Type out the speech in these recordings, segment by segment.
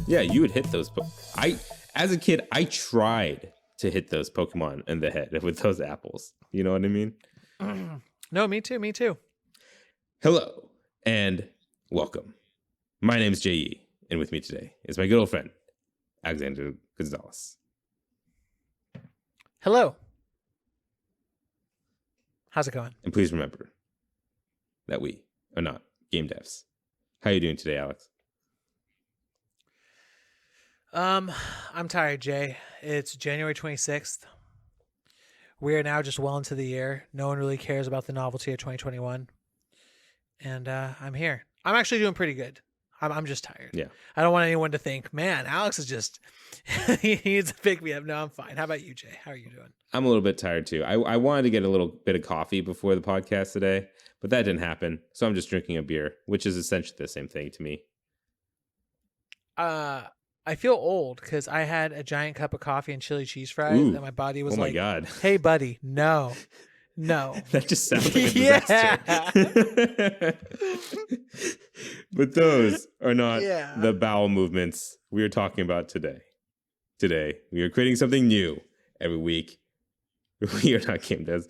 Yeah, you would hit those. As a kid, I tried to hit those Pokemon in the head with those apples. You know what I mean? No, me too. Me too. Hello and welcome. My name is J.E. and with me today is my good old friend, Alexander Gonzalez. Hello. How's it going? And please remember that we are not game devs. How are you doing today, Alex? I'm tired, Jay. It's January 26th. We are now just well into the year. No one really cares about the novelty of 2021. And I'm here. I'm actually doing pretty good. I'm just tired. Yeah. I don't want anyone to think, man, Alex is just, he needs to pick me up. No, I'm fine. How about you, Jay? How are you doing? I'm a little bit tired too. I wanted to get a little bit of coffee before the podcast today, but that didn't happen. So I'm just drinking a beer, which is essentially the same thing to me. I feel old because I had a giant cup of coffee and chili cheese fries, and my body was like, God. "Hey, buddy, no." That just sounds like a disaster. But those are not the bowel movements we are talking about today. Today, we are creating something new every week. We are not game devs.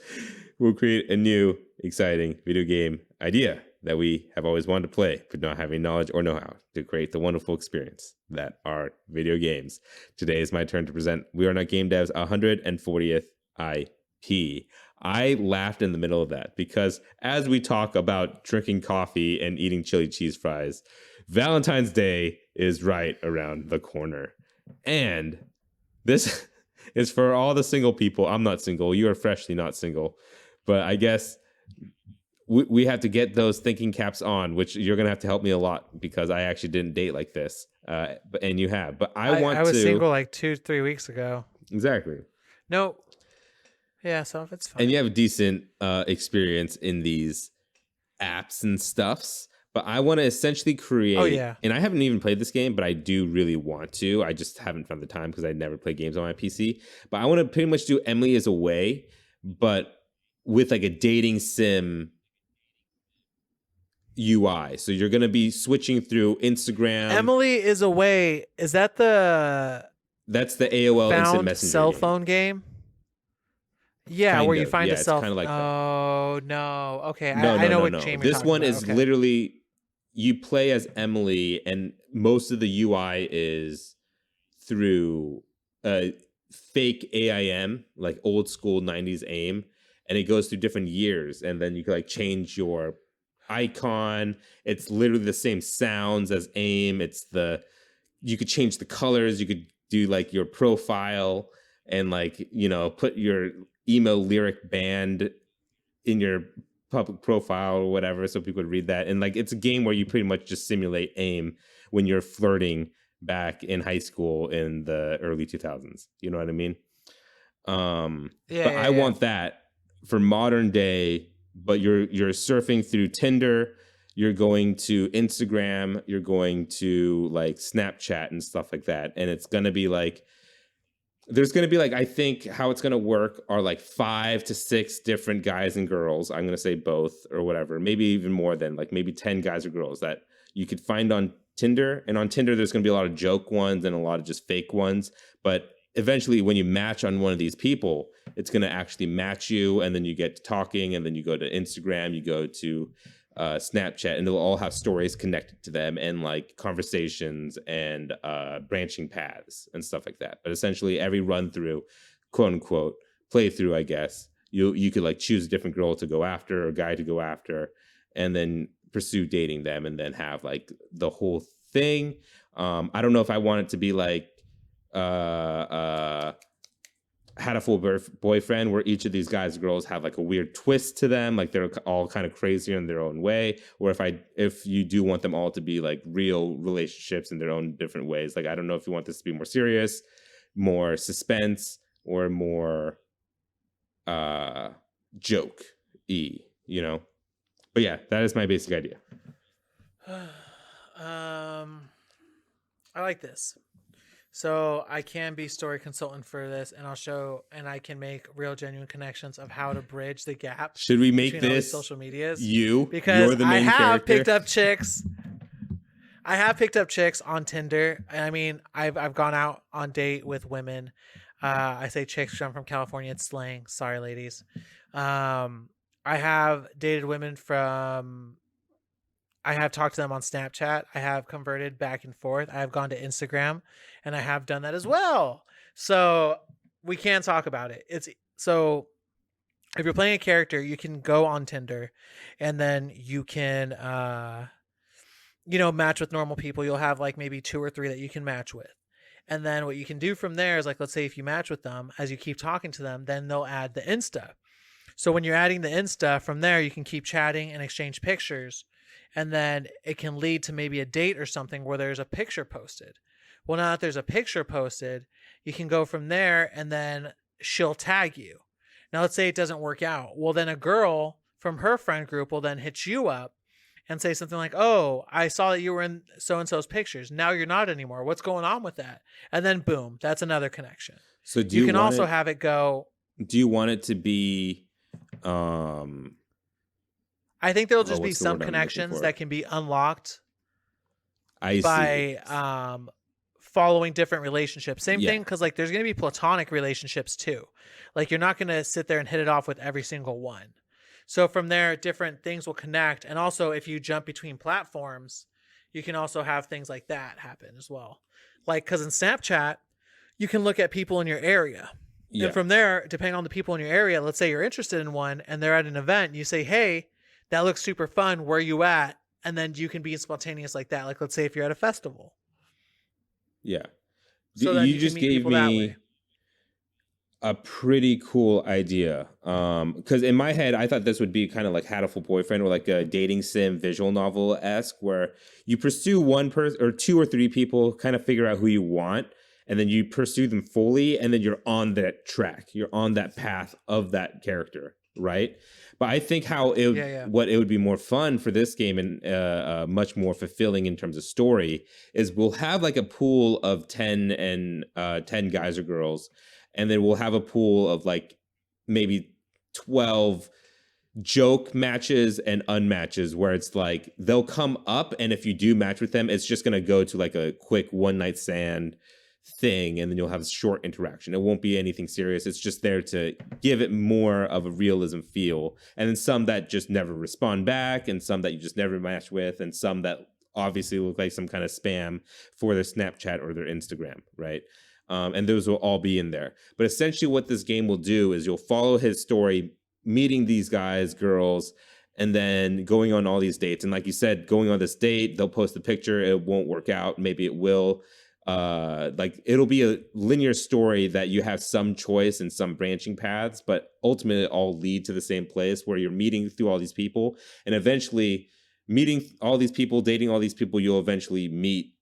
We'll create a new, exciting video game idea that we have always wanted to play, but not having knowledge or know-how to create the wonderful experience that are video games. Today is my turn to present We Are Not Game Devs 140th IP. I laughed in the middle of that because as we talk about drinking coffee and eating chili cheese fries, Valentine's Day is right around the corner. And this is for all the single people. I'm not single. You are freshly not single. But I guess we have to get those thinking caps on, which you're going to have to help me a lot because I actually didn't date like this. And you have. But I was single like 2-3 weeks ago. Exactly. No. Yeah, so it's fine. And you have a decent experience in these apps and stuffs. But I want to essentially create... Oh, yeah. And I haven't even played this game, but I do really want to. I just haven't found the time because I never play games on my PC. But I want to pretty much do Emily is Away, but with like a dating sim UI. So you're going to be switching through Instagram. Emily is Away. Is that the... That's the AOL Instant Messenger cell phone game? Yeah, kind where you of. find Yeah, a cell. It's kind of like oh no. Okay, no, I know no, what no. game This you're talking one about. is Okay. literally you play as Emily, and most of the UI is through fake AIM, like old school 90s AIM, and it goes through different years, and then you can like change your icon. It's literally the same sounds as AIM. You could change the colors. You could do like your profile and like, you know, put your emo lyric band in your public profile or whatever so people could read that. And like it's a game where you pretty much just simulate AIM when you're flirting back in high school in the early 2000s. You know what I mean? I want that for modern day, but you're surfing through Tinder, you're going to Instagram, you're going to like Snapchat and stuff like that. And it's going to be like there's going to be like, I think how it's going to work are like 5 to 6 different guys and girls. I'm going to say both or whatever, maybe even more than like maybe 10 guys or girls that you could find on Tinder. And on Tinder, there's going to be a lot of joke ones and a lot of just fake ones. But eventually when you match on one of these people, it's going to actually match you. And then you get to talking and then you go to Instagram, you go to Snapchat, and they'll all have stories connected to them and like conversations and branching paths and stuff like that. But essentially every run through, quote unquote, playthrough, I guess, you could like choose a different girl to go after or guy to go after and then pursue dating them and then have like the whole thing. I don't know if I want it to be like Had a Full Boyfriend, where each of these guys and girls have like a weird twist to them, like they're all kind of crazier in their own way, or if you do want them all to be like real relationships in their own different ways. Like I don't know if you want this to be more serious, more suspense, or more joke-y, you know. But yeah, that is my basic idea. I like this. So I can be story consultant for this, and I can make real genuine connections of how to bridge the gap. Should we make between all these this social medias? you? Because You're the main I have character. picked up chicks. I have picked up chicks on Tinder. I mean, I've gone out on date with women. I say chicks 'cause I'm from California. It's slang. Sorry, ladies. I have dated women from. I have talked to them on Snapchat. I have converted back and forth. I have gone to Instagram, and I have done that as well. So we can talk about it. It's so if you're playing a character, you can go on Tinder, and then you can match with normal people. You'll have like maybe 2 or 3 that you can match with. And then what you can do from there is like, let's say if you match with them, as you keep talking to them, then they'll add the Insta. So when you're adding the Insta from there, you can keep chatting and exchange pictures. And then it can lead to maybe a date or something where there's a picture posted. Well, now that there's a picture posted, you can go from there and then she'll tag you. Now, let's say it doesn't work out. Well, then a girl from her friend group will then hit you up and say something like, "Oh, I saw that you were in so-and-so's pictures. Now you're not anymore. What's going on with that?" And then boom, that's another connection. So You can also have it go. do you want it to be um I think there'll just be what's the some word I'm looking connections for? that can be unlocked I see. by following different relationships. Same Yeah. thing, because like there's going to be platonic relationships too. Like you're not going to sit there and hit it off with every single one. So from there, different things will connect. And also, if you jump between platforms, you can also have things like that happen as well. Like, because in Snapchat, you can look at people in your area. Yeah. And from there, depending on the people in your area, let's say you're interested in one and they're at an event, you say, "Hey, that looks super fun. Where are you at?" And then you can be spontaneous like that. Like, let's say if you're at a festival. Yeah. So then You you just can meet gave people that me way. a pretty cool idea. Because in my head, I thought this would be kind of like Hatoful Boyfriend or like a dating sim visual novel esque, where you pursue one person or 2 or 3 people, kind of figure out who you want, and then you pursue them fully, and then you're on that track, you're on that path of that character, right? But I think Yeah. what it would be more fun for this game and much more fulfilling in terms of story is we'll have like a pool of 10 guys or girls, and then we'll have a pool of like maybe 12 joke matches and unmatches where it's like they'll come up, and if you do match with them, it's just going to go to like a quick one night stand thing, and then you'll have a short interaction. It won't be anything serious. It's just there to give it more of a realism feel. And then some that just never respond back, and some that you just never match with, and some that obviously look like some kind of spam for their Snapchat or their Instagram, right? And those will all be in there. But essentially what this game will do is you'll follow his story, meeting these guys, girls, and then going on all these dates. And like you said, going on this date, they'll post a picture, it won't work out, maybe it will. Like it'll be a linear story that you have some choice and some branching paths, but ultimately it all lead to the same place where you're meeting through all these people, and eventually meeting all these people, dating all these people, you'll eventually meet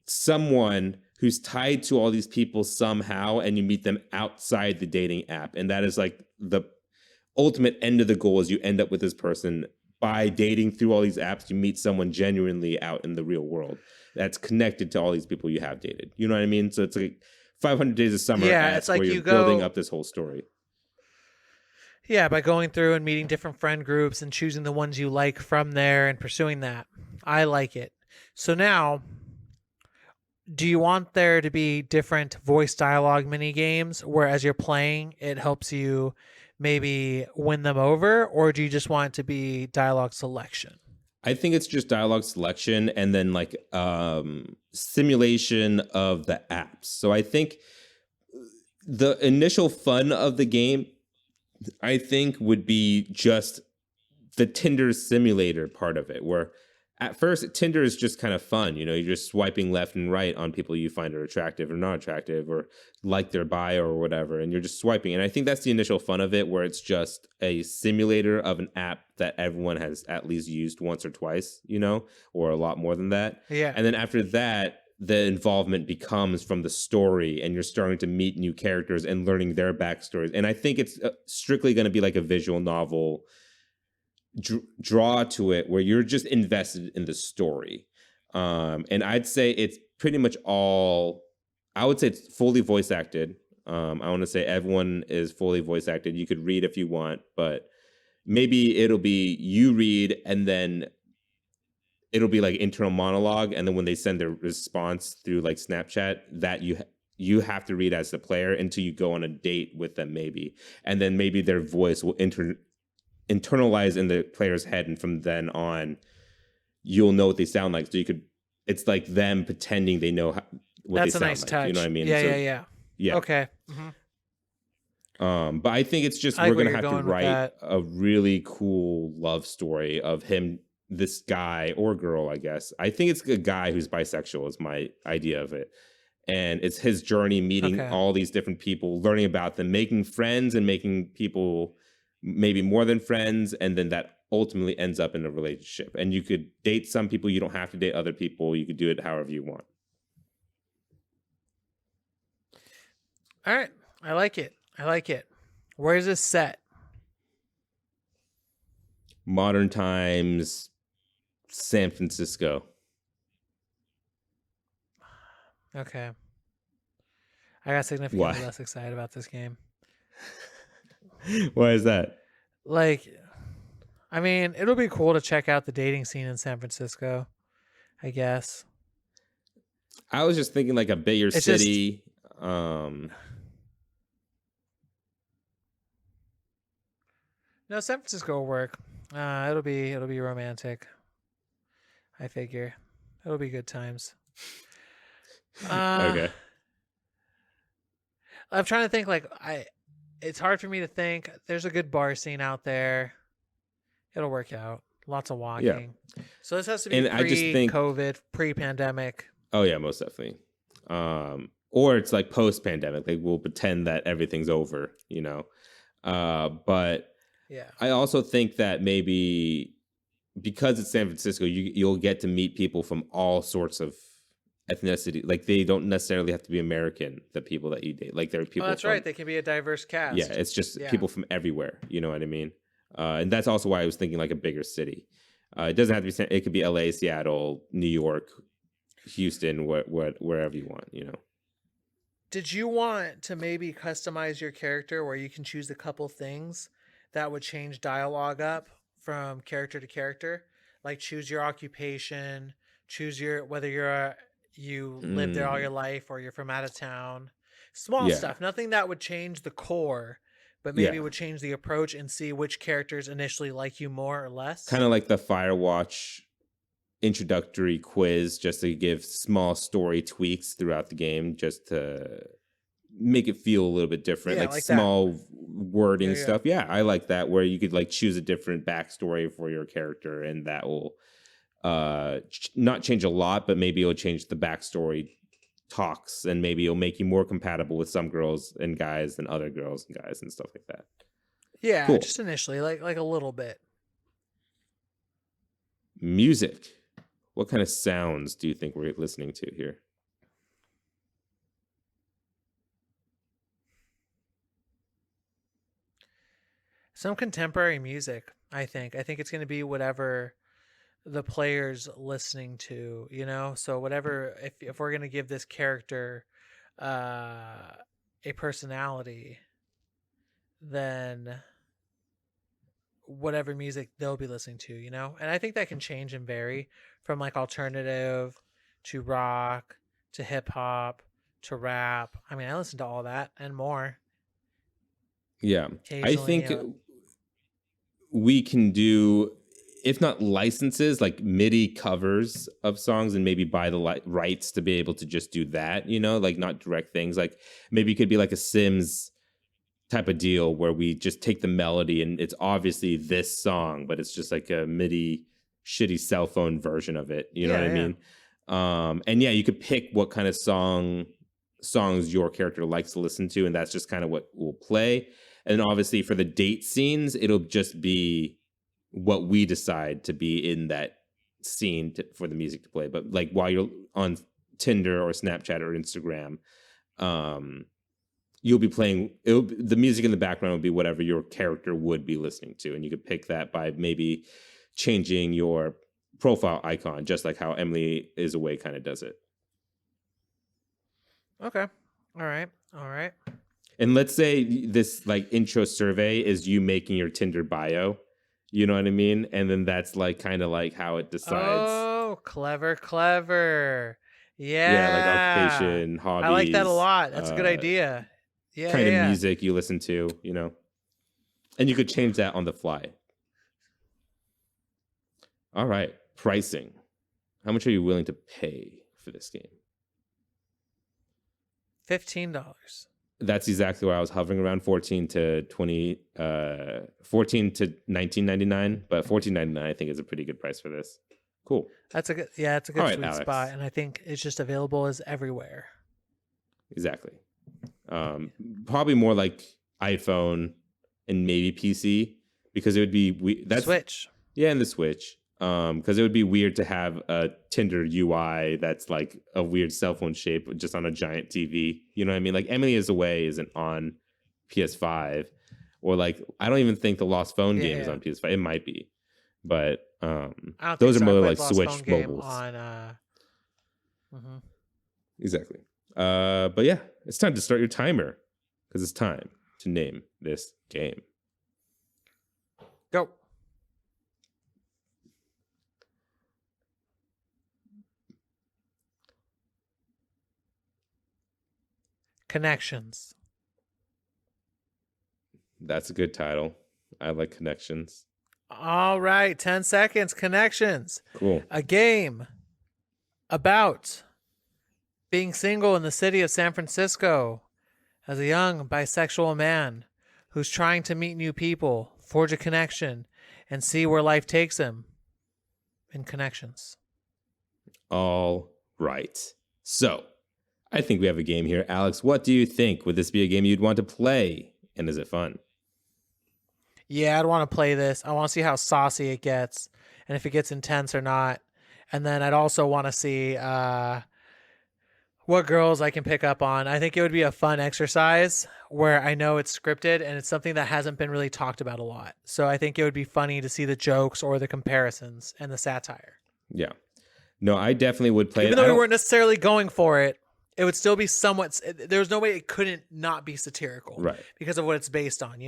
someone who's tied to all these people somehow, and you meet them outside the dating app. And that is like the ultimate end of the goal, is you end up with this person by dating through all these apps. You meet someone genuinely out in the real world that's connected to all these people you have dated. You know what I mean? So it's like 500 Days of Summer. Yeah, it's like where you you're go- building up this whole story. Yeah, by going through and meeting different friend groups and choosing the ones you like from there and pursuing that. I like it. So now, do you want there to be different voice dialogue mini games where as you're playing, it helps you maybe win them over, or do you just want it to be dialogue selection? I think it's just dialogue selection and then like simulation of the apps. So I think the initial fun of the game, I think, would be just the Tinder simulator part of it, where at first Tinder is just kind of fun. You know, you're just swiping left and right on people you find are attractive or not attractive, or like their bio or whatever, and you're just swiping. And I think that's the initial fun of it, where it's just a simulator of an app that everyone has at least used once or twice, you know, or a lot more than that. Yeah. And then after that, the involvement becomes from the story, and you're starting to meet new characters and learning their backstories. And I think it's strictly going to be like a visual novel draw to it, where you're just invested in the story. And I'd say it's pretty much all, I would say it's fully voice acted. I want to say everyone is fully voice acted. You could read if you want, but maybe it'll be you read and then it'll be like internal monologue, and then when they send their response through like Snapchat, that you have to read as the player until you go on a date with them, maybe, and then maybe their voice will internalize in the player's head, and from then on, you'll know what they sound like. So you could, it's like them pretending they know what That's they a sound nice like. touch. You know what I mean? Yeah, So, yeah. yeah. Okay. But I think it's just I like we're where gonna you're have to going with write that. a really cool love story of him, this guy or girl, I guess. I think it's a guy who's bisexual is my idea of it. And it's his journey meeting Okay. all these different people, learning about them, making friends and making people maybe more than friends, and then that ultimately ends up in a relationship. And you could date some people, you don't have to date other people. You could do it however you want. All right. I like it. I like it. Where is this set? Modern times, San Francisco. Okay. I got significantly Why? less excited about this game. Why is that? Like, I mean, it'll be cool to check out the dating scene in San Francisco, I guess. I was just thinking like a bigger It's city. No, San Francisco will work. It'll be romantic. I figure it'll be good times. Okay. I'm trying to think. It's hard for me to think. There's a good bar scene out there. It'll work out. Lots of walking. So this has to be And I just think- pre-COVID, pre-pandemic. Oh yeah, most definitely. Or it's like post-pandemic. Like we'll pretend that everything's over, you know. But Yeah. I also think that maybe because it's San Francisco, you'll get to meet people from all sorts of ethnicity. Like they don't necessarily have to be American. The people that you date, like there are people. Oh, that's from, right. They can be a diverse cast. Yeah, it's just Yeah. people from everywhere. You know what I mean? And that's also why I was thinking like a bigger city. It doesn't have to be. It could be LA, Seattle, New York, Houston, wherever you want. You know. Did you want to maybe customize your character where you can choose a couple things that would change dialogue up from character to character? Like choose your occupation, choose whether you live there all your life or you're from out of town. Small Yeah. stuff, nothing that would change the core, but maybe Yeah. would change the approach and see which characters initially like you more or less. Kind of like the Firewatch introductory quiz, just to give small story tweaks throughout the game, just to make it feel a little bit different. Yeah, like like small wording Yeah. stuff. Yeah, I like that, where you could like choose a different backstory for your character, and that will not change a lot, but maybe it'll change the backstory talks, and maybe it'll make you more compatible with some girls and guys than other girls and guys and stuff like that. Yeah, Cool. just initially, like a little bit. Music. What kind of sounds do you think we're listening to here? Some contemporary music, I think. I think it's going to be whatever the player's listening to, you know? So whatever, if we're going to give this character a personality, then whatever music they'll be listening to, you know? And I think that can change and vary from like alternative to rock to hip hop to rap. I mean, I listen to all that and more. Yeah, I Occasionally, think we can do, if not licenses, like MIDI covers of songs, and maybe buy the rights to be able to just do that, you know, like not direct things. Like maybe it could be like a Sims type of deal where we just take the melody and it's obviously this song, but it's just like a MIDI shitty cell phone version of it. You know Yeah, what I yeah. mean? And yeah, you could pick what kind of songs your character likes to listen to, and that's just kind of what will play. And obviously for the date scenes, it'll just be what we decide to be in that scene for the music to play. But like while you're on Tinder or Snapchat or Instagram, you'll be playing, the music in the background will be whatever your character would be listening to. And you could pick that by maybe changing your profile icon, just like how Emily Is Away kind of does it. Okay. All right. And let's say this like intro survey is you making your Tinder bio, you know what I mean? And then that's like kind of like how it decides. Oh, clever, clever. Yeah, like Yeah. occupation, I like that a hobbies, lot. That's a good idea. Yeah, kind yeah, of yeah. music you listen to, and you could change that on the fly. All right, pricing. How much are you willing to pay for this game? $15. That's exactly where I was hovering around 14 to 20 14 to 19.99, but 14.99 I think is a pretty good price for this. Cool. That's a good it's a good All right, sweet Alex. spot, and I think it's just available as everywhere. Exactly. Probably more like iPhone and maybe PC, because it would be that's Switch. Yeah, and the Switch. Because it would be weird to have a Tinder UI that's like a weird cell phone shape just on a giant TV. You know what I mean? Like Emily is Away isn't on PS5, or like I don't even think the Lost Phone game is on PS5. It might be, but I don't those think are so. I more played like Lost Switch Phone game mobiles. on Exactly. But yeah, it's time to start your timer, because it's time to name this game. Go. Connections. That's a good title. I like Connections. All right, 10 seconds. Connections. Cool. A game about being single in the city of San Francisco as a young bisexual man who's trying to meet new people, forge a connection, and see where life takes him in Connections. All right. So, I think we have a game here. Alex, what do you think? Would this be a game you'd want to play? And is it fun? Yeah, I'd want to play this. I want to see how saucy it gets and if it gets intense or not. And then I'd also want to see what girls I can pick up on. I think it would be a fun exercise where I know it's scripted and it's something that hasn't been really talked about a lot. So I think it would be funny to see the jokes or the comparisons and the satire. Yeah. No, I definitely would play Even it. though we weren't necessarily going for it, it would still be somewhat. There's no way it couldn't not be satirical, Right. Because of what it's based on,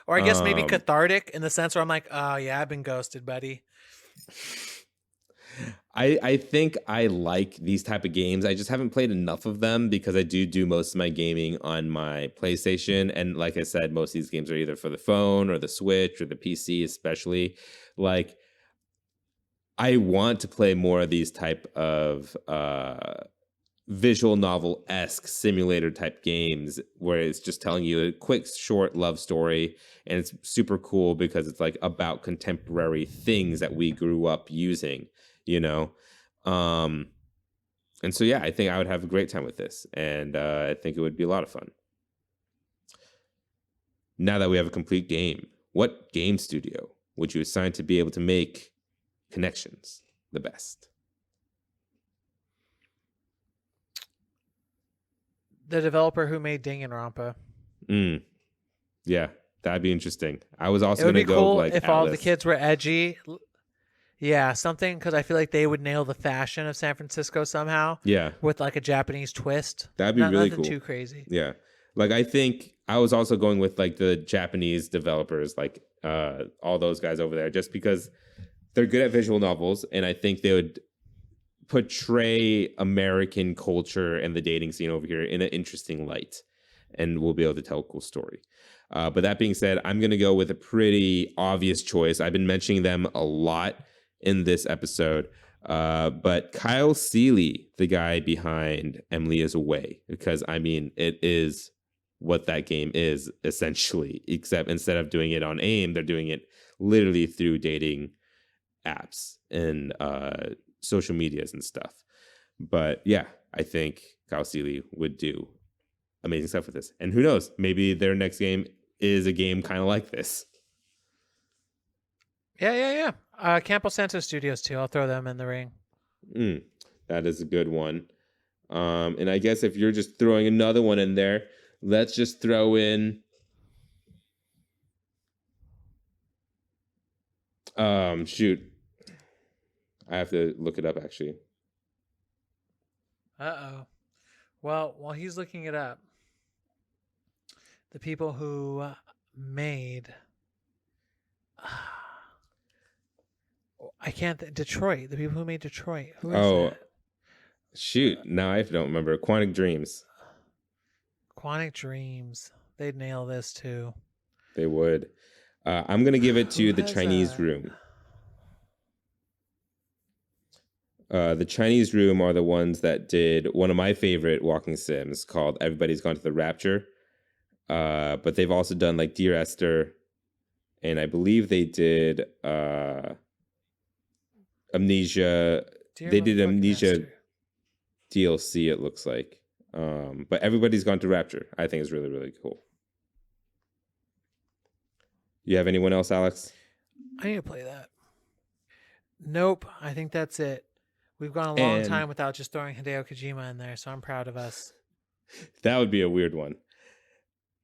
Or I guess maybe cathartic in the sense where I'm like, oh yeah, I've been ghosted, buddy. I think I like these type of games. I just haven't played enough of them because I do most of my gaming on my PlayStation. And like I said, most of these games are either for the phone or the Switch or the PC, especially. Like, I want to play more of these type of visual novel-esque simulator type games where it's just telling you a quick, short love story. And it's super cool because it's like about contemporary things that we grew up using. And so yeah, I think I would have a great time with this, and I think it would be a lot of fun. Now that we have a complete game, what game studio would you assign to be able to make Connections the best? The developer who made Danganronpa. Yeah, that'd be interesting. I was also It would going be to go cool like if Atlas. all the kids were edgy. Yeah, something, because I feel like they would nail the fashion of San Francisco somehow. Yeah, with like a Japanese twist. that'd be really nothing cool. Too crazy. Yeah, like I think I was also going with like the Japanese developers, like all those guys over there, just because they're good at visual novels, and I think they would portray American culture and the dating scene over here in an interesting light, and we'll be able to tell a cool story. But that being said, I'm going to go with a pretty obvious choice. I've been mentioning them a lot in this episode, but Kyle Seeley, the guy behind Emily is Away, because I mean, it is what that game is essentially, except instead of doing it on AIM, they're doing it literally through dating apps and social medias and stuff. But yeah, I think Kyle Seeley would do amazing stuff with this. And who knows, maybe their next game is a game kind of like this. Yeah. Campo Santo Studios too. I'll throw them in the ring. That is a good one. And I guess if you're just throwing another one in there, let's just throw in shoot. I have to look it up actually. Uh-oh. Well, while he's looking it up, the people who made I can't. Detroit. The people who made Detroit. Who is Oh, that? shoot. Now I don't remember. Quantic Dreams. Quantic Dreams. They'd nail this too. They would. I'm going to give it to Who the has Chinese that? Room. The Chinese Room are the ones that did one of my favorite walking sims called Everybody's Gone to the Rapture. But they've also done like Dear Esther. And I believe they did Amnesia. Dear They did motherfucking Amnesia Esther. DLC, it looks like. But Everybody's Gone to Rapture, I think, is really, really cool. You have anyone else, Alex? I need to play that. Nope. I think that's it. We've gone a long And- time without just throwing Hideo Kojima in there, so I'm proud of us. That would be a weird one.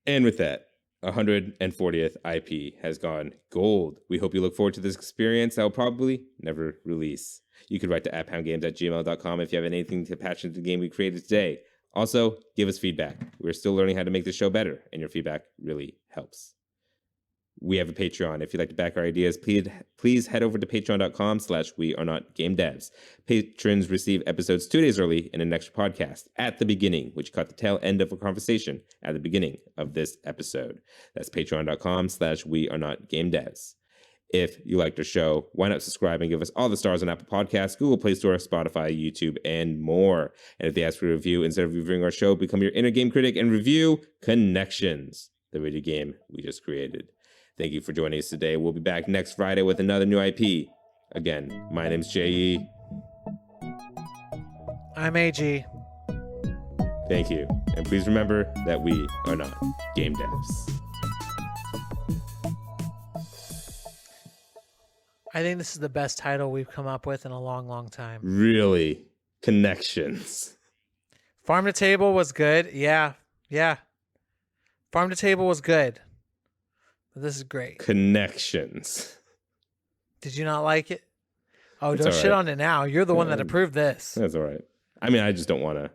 And with that, 140th IP has gone gold. We hope you look forward to this experience that will probably never release. You could write to @poundgames@gmail.com if you have anything to patch into the game we created today. Also, give us feedback. We're still learning how to make the show better, and your feedback really helps. We have a Patreon. If you'd like to back our ideas, please head over to patreon.com/wearenotgamedevs. Patrons receive episodes 2 days early and an extra podcast at the beginning, which caught the tail end of a conversation at the beginning of this episode. That's patreon.com/wearenotgamedevs. If you liked our show, why not subscribe and give us all the stars on Apple Podcasts, Google Play Store, Spotify, YouTube, and more. And if they ask for a review, instead of reviewing our show, become your inner game critic and review Connections, the video game we just created. Thank you for joining us today. We'll be back next Friday with another new IP. Again, my name's J.E. I'm AG. Thank you. And please remember that we are not game devs. I think this is the best title we've come up with in a long, long time. Really? Connections. Farm to Table was good. Yeah. Farm to Table was good. But this is great. Connections. Did you not like it? Oh, It's don't all shit right. on it now. You're the one that approved this. That's all right. I mean, I just don't want to,